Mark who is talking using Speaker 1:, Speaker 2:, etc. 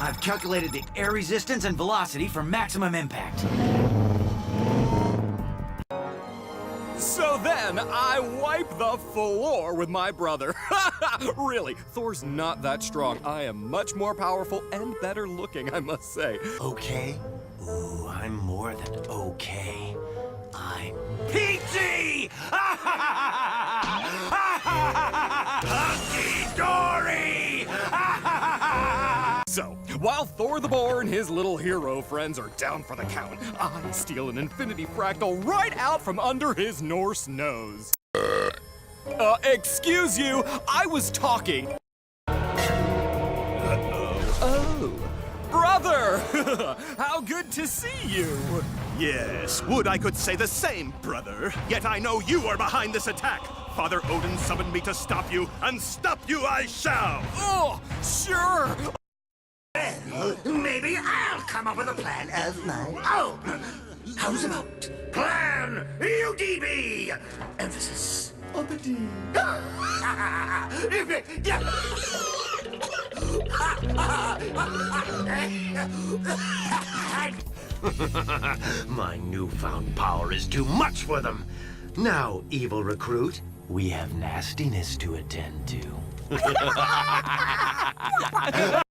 Speaker 1: I've calculated the air resistance and velocity for maximum impact.
Speaker 2: So then, I wipe the floor with my brother. Really, Thor's not that strong. I am much more powerful and better looking, I must say.
Speaker 1: Okay? Ooh, I'm more than okay. I'm peachy! Hunky-dory!
Speaker 2: So, while Thor the Boar and his little hero friends are down for the count, I steal an infinity fractal right out from under his Norse nose. Excuse you, I was talking. Oh, brother! How good to see you!
Speaker 3: Yes, would I could say the same, brother. Yet I know you are behind this attack. Father Odin summoned me to stop you, and stop you I shall!
Speaker 2: Oh, sure!
Speaker 4: Maybe I'll come up with a plan of my own. How's about Plan UDB? Emphasis on the D.
Speaker 1: My newfound power is too much for them. Now, evil recruit, we have nastiness to attend to.